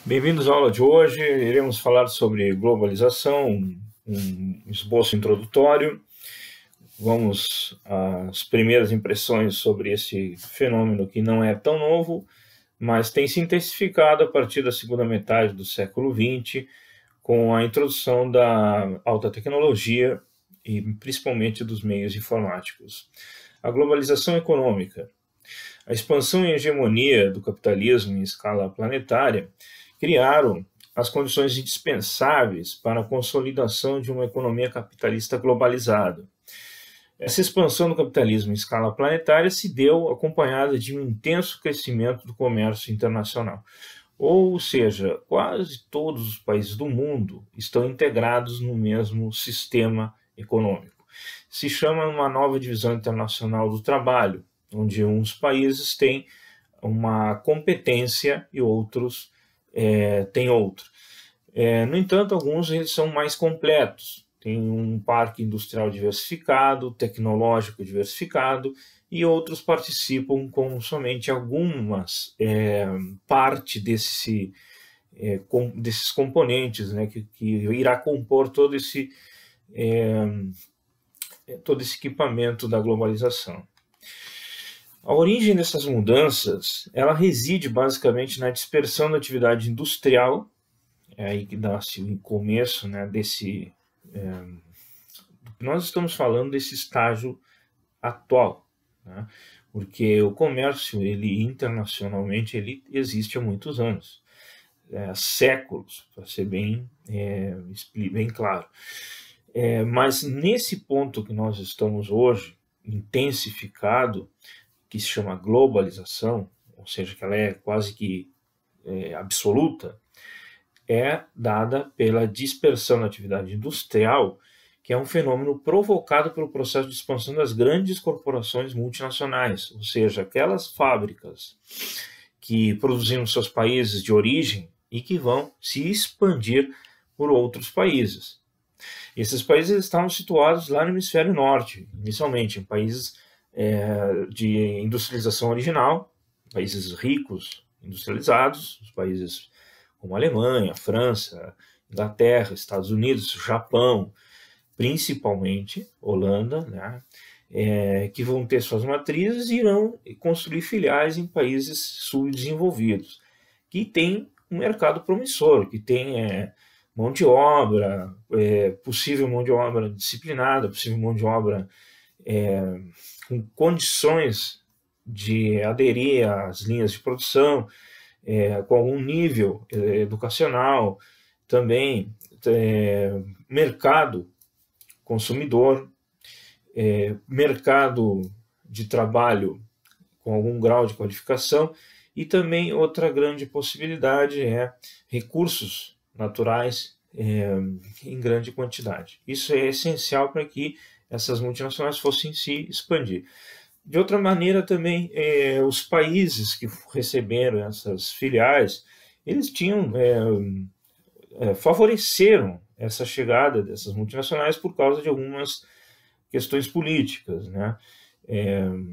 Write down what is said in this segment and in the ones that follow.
Bem-vindos à aula de hoje. Iremos falar sobre globalização, um esboço introdutório. Vamos às primeiras impressões sobre esse fenômeno que não é tão novo, mas tem se intensificado a partir da segunda metade do século XX, com a introdução da alta tecnologia e principalmente dos meios informáticos. A globalização econômica. A expansão e hegemonia do capitalismo em escala planetária criaram as condições indispensáveis para a consolidação de uma economia capitalista globalizada. Essa expansão do capitalismo em escala planetária se deu acompanhada de um intenso crescimento do comércio internacional. Ou seja, quase todos os países do mundo estão integrados no mesmo sistema econômico. Se chama uma nova divisão internacional do trabalho, onde uns países têm uma competência e outros têm outra. No entanto, alguns eles são mais completos. Tem um parque industrial diversificado, tecnológico diversificado, e outros participam com somente algumas parte desses componentes, né, que irá compor todo esse equipamento da globalização. A origem dessas mudanças, ela reside basicamente na dispersão da atividade industrial, é aí que dá-se o começo, né, nós estamos falando desse estágio atual, né, porque o comércio, ele internacionalmente, ele existe há muitos anos, há séculos, para ser bem claro. Mas nesse ponto que nós estamos hoje, intensificado, que se chama globalização, ou seja, que ela é quase que absoluta, é dada pela dispersão da atividade industrial, que é um fenômeno provocado pelo processo de expansão das grandes corporações multinacionais, ou seja, aquelas fábricas que produziam nos seus países de origem e que vão se expandir por outros países. Esses países estavam situados lá no hemisfério norte, inicialmente, em países de industrialização original, países ricos, industrializados, os países como Alemanha, França, Inglaterra, Estados Unidos, Japão, principalmente Holanda, né, que vão ter suas matrizes e irão construir filiais em países subdesenvolvidos, que têm um mercado promissor, que tem mão de obra, possível mão de obra disciplinada, possível mão de obra com condições de aderir às linhas de produção, com algum nível educacional, também mercado consumidor, mercado de trabalho com algum grau de qualificação, e também outra grande possibilidade é recursos naturais em grande quantidade. Isso é essencial para que essas multinacionais fossem se expandir. De outra maneira, também, os países que receberam essas filiais, eles favoreceram essa chegada dessas multinacionais por causa de algumas questões políticas, né?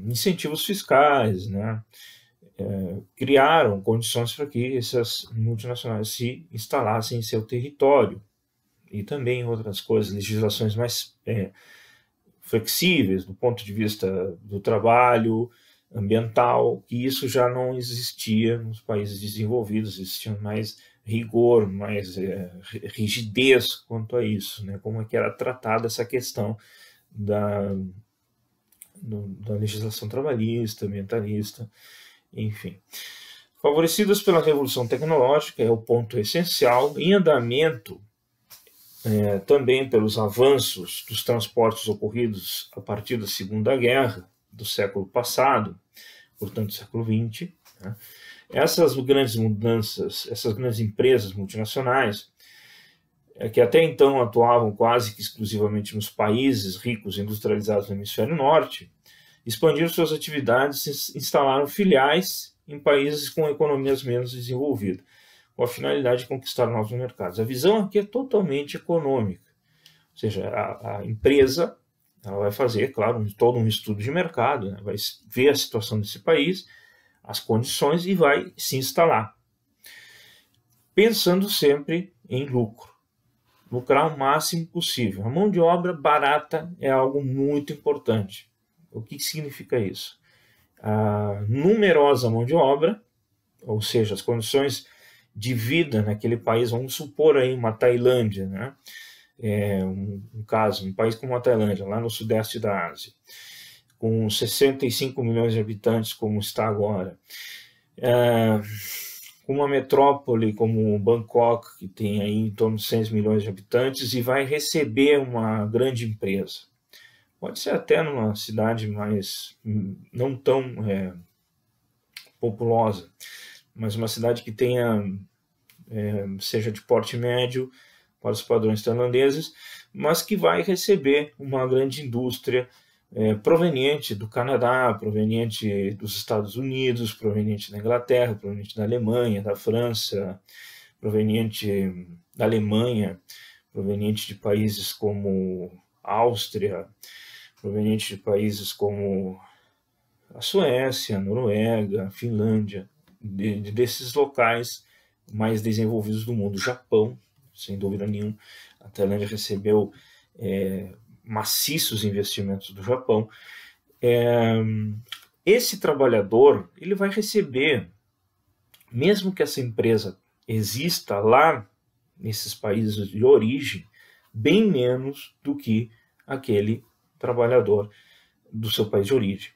Incentivos fiscais, né? Criaram condições para que essas multinacionais se instalassem em seu território. E também outras coisas, legislações mais flexíveis do ponto de vista do trabalho, ambiental, que isso já não existia nos países desenvolvidos, existia mais rigor, mais rigidez quanto a isso, né? Como é que era tratada essa questão da legislação trabalhista, ambientalista, enfim. Favorecidas pela revolução tecnológica, é o ponto essencial, em andamento também pelos avanços dos transportes ocorridos a partir da Segunda Guerra do século passado, portanto, século XX, né? Essas grandes mudanças, essas grandes empresas multinacionais, que até então atuavam quase que exclusivamente nos países ricos industrializados do hemisfério norte, expandiram suas atividades e instalaram filiais em países com economias menos desenvolvidas, com a finalidade de conquistar novos mercados. A visão aqui é totalmente econômica, ou seja, a empresa ela vai fazer, claro, todo um estudo de mercado, né? Vai ver a situação desse país, as condições e vai se instalar. pensando sempre em lucro, lucrar o máximo possível. A mão de obra barata é algo muito importante. O que significa isso? A numerosa mão de obra, ou seja, as condições de vida naquele país, vamos supor aí uma Tailândia, né? Um país como a Tailândia, lá no sudeste da Ásia, com 65 milhões de habitantes, como está agora, com uma metrópole como Bangkok, que tem aí em torno de 100 milhões de habitantes, e vai receber uma grande empresa. Pode ser até numa cidade mais não tão populosa, mas uma cidade que tenha seja de porte médio para os padrões tailandeses, mas que vai receber uma grande indústria proveniente do Canadá, proveniente dos Estados Unidos, proveniente da Inglaterra, proveniente da Alemanha, da França, proveniente da Alemanha, proveniente de países como Áustria, proveniente de países como a Suécia, a Noruega, a Finlândia, desses locais mais desenvolvidos do mundo. O Japão, sem dúvida nenhuma, a Tailândia recebeu maciços investimentos do Japão. Esse trabalhador, ele vai receber, mesmo que essa empresa exista lá nesses países de origem, bem menos do que aquele trabalhador do seu país de origem,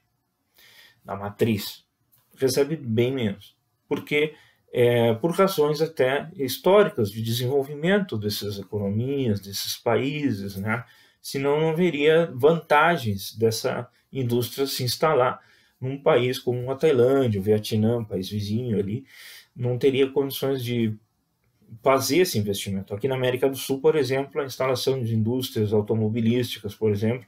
da matriz. Recebe bem menos, porque por razões até históricas de desenvolvimento dessas economias, desses países, né? Senão não haveria vantagens dessa indústria se instalar num país como a Tailândia, o Vietnã, um país vizinho ali, não teria condições de fazer esse investimento. Aqui na América do Sul, por exemplo, a instalação de indústrias automobilísticas, por exemplo,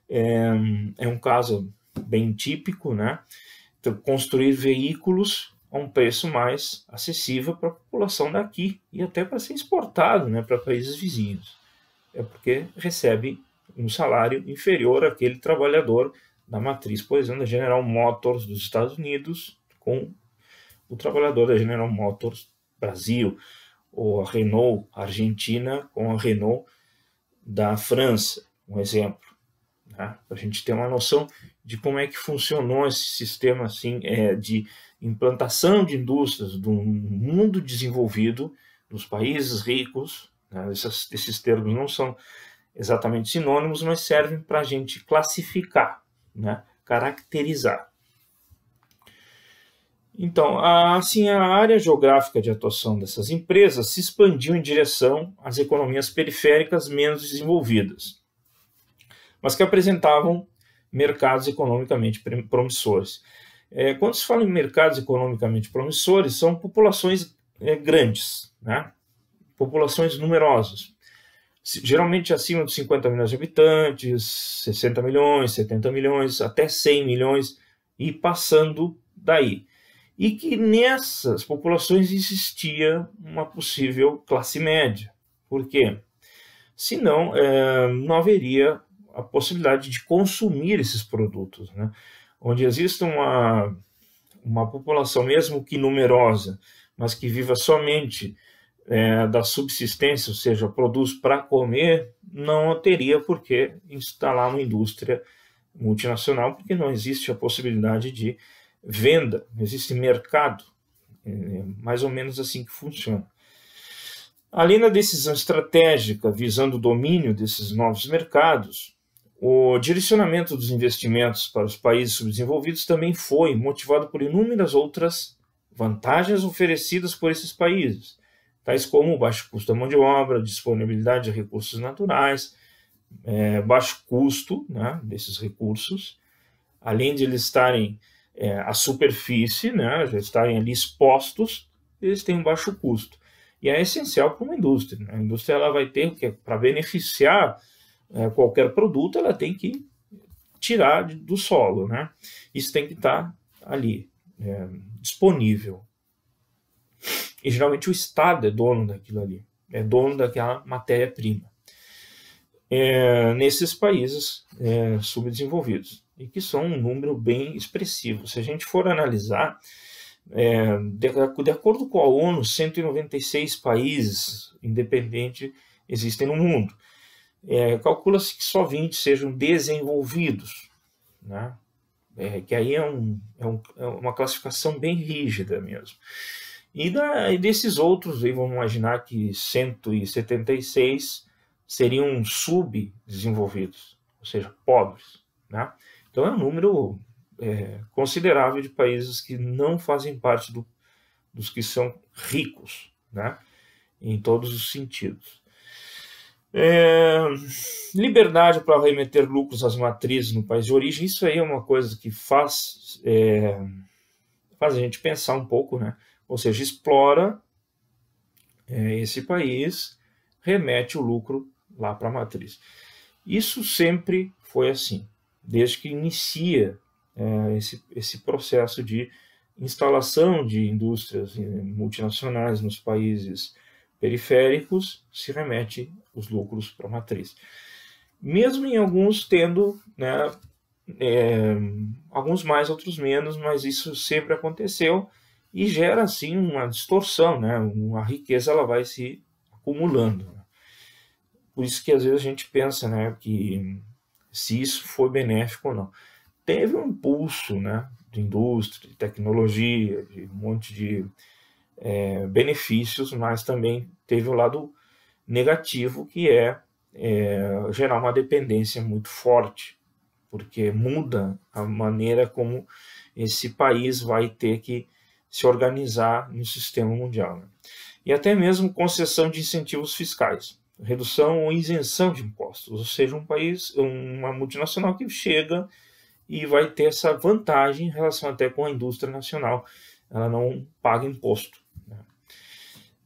é um caso bem típico, né? Então, construir veículos a um preço mais acessível para a população daqui e até para ser exportado, né, para países vizinhos. É porque recebe um salário inferior àquele trabalhador da matriz, por exemplo, da General Motors dos Estados Unidos com o trabalhador da General Motors Brasil, ou a Renault Argentina com a Renault da França, um exemplo, né? Para a gente ter uma noção de como é que funcionou esse sistema assim, de implantação de indústrias do mundo desenvolvido, dos países ricos, né? Esses termos não são exatamente sinônimos, mas servem para a gente classificar, né? Caracterizar. Então, assim, a área geográfica de atuação dessas empresas se expandiu em direção às economias periféricas menos desenvolvidas, mas que apresentavam mercados economicamente promissores. Quando se fala em mercados economicamente promissores, são populações grandes, né? Populações numerosas, geralmente acima de 50 milhões de habitantes, 60 milhões, 70 milhões, até 100 milhões e passando daí. E que nessas populações existia uma possível classe média. Por quê? Senão, não haveria a possibilidade de consumir esses produtos, né? Onde existe uma população, mesmo que numerosa, mas que viva somente da subsistência, ou seja, produz para comer, não teria por que instalar uma indústria multinacional, porque não existe a possibilidade de venda, não existe mercado. É mais ou menos assim que funciona. Além da decisão estratégica visando o domínio desses novos mercados, o direcionamento dos investimentos para os países subdesenvolvidos também foi motivado por inúmeras outras vantagens oferecidas por esses países, tais como o baixo custo da mão de obra, disponibilidade de recursos naturais, baixo custo, né, desses recursos, além de eles estarem à superfície, né, já estarem ali expostos, eles têm um baixo custo. E é essencial para uma indústria, né? A indústria ela vai ter que, para beneficiar qualquer produto, ela tem que tirar do solo, né? Isso tem que estar ali, disponível. E geralmente o Estado é dono daquilo ali, é dono daquela matéria-prima. Nesses países subdesenvolvidos, e que são um número bem expressivo. Se a gente for analisar, De acordo com a ONU, 196 países independentes existem no mundo. Calcula-se que só 20 sejam desenvolvidos, né? Que aí é uma classificação bem rígida mesmo. E desses outros, aí vamos imaginar que 176 seriam subdesenvolvidos, ou seja, pobres, né? Então é um número considerável de países que não fazem parte dos que são ricos, né? Em todos os sentidos. Liberdade para remeter lucros às matrizes no país de origem, isso aí é uma coisa que faz a gente pensar um pouco, né? Ou seja, explora esse país, remete o lucro lá para a matriz. Isso sempre foi assim, desde que inicia esse processo de instalação de indústrias multinacionais nos países periféricos, se remete os lucros para a matriz. Mesmo em alguns tendo, né, alguns mais, outros menos, mas isso sempre aconteceu e gera assim uma distorção, né? A riqueza ela vai se acumulando. Por isso que às vezes a gente pensa, né, que se isso foi benéfico ou não. Teve um impulso, né, de indústria, de tecnologia, de um monte de benefícios, mas também teve o lado negativo, que é gerar uma dependência muito forte, porque muda a maneira como esse país vai ter que se organizar no sistema mundial, né? E até mesmo concessão de incentivos fiscais, redução ou isenção de impostos, ou seja, uma multinacional que chega e vai ter essa vantagem em relação até com a indústria nacional, ela não paga imposto, né?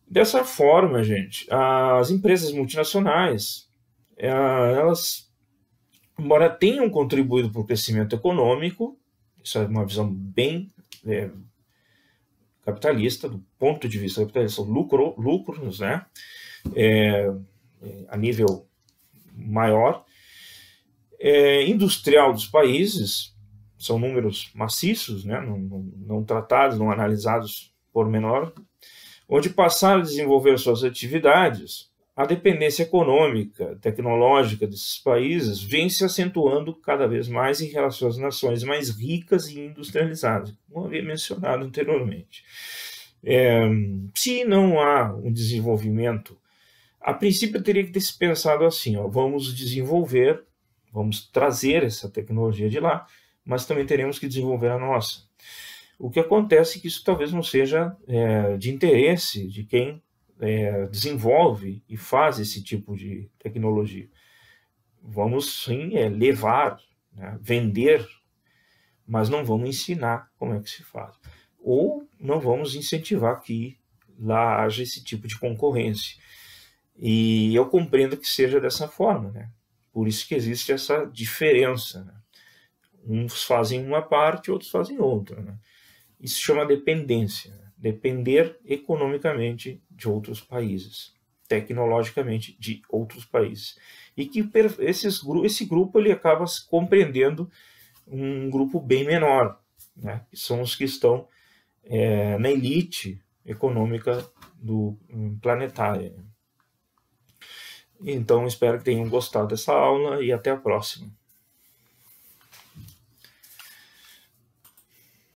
Dessa forma, gente, as empresas multinacionais, elas, embora tenham contribuído para o crescimento econômico, isso é uma visão bem capitalista, do ponto de vista capitalista, lucros, né, a nível maior, industrial dos países, são números maciços, né, não tratados, não analisados por menor, onde passaram a desenvolver suas atividades, a dependência econômica, tecnológica desses países vem se acentuando cada vez mais em relação às nações mais ricas e industrializadas, como havia mencionado anteriormente. Se não há um desenvolvimento, a princípio teria que ter se pensado assim, vamos desenvolver, vamos trazer essa tecnologia de lá, mas também teremos que desenvolver a nossa. O que acontece é que isso talvez não seja de interesse de quem desenvolve e faz esse tipo de tecnologia. Vamos sim levar, né, vender, mas não vamos ensinar como é que se faz. Ou não vamos incentivar que lá haja esse tipo de concorrência. E eu compreendo que seja dessa forma, né? Por isso que existe essa diferença, né? Uns fazem uma parte, outros fazem outra, né? Isso chama dependência, né? Depender economicamente de outros países, tecnologicamente de outros países. E que esse grupo ele acaba compreendendo um grupo bem menor, né? Que são os que estão na elite econômica do planetária. Então, espero que tenham gostado dessa aula e até a próxima.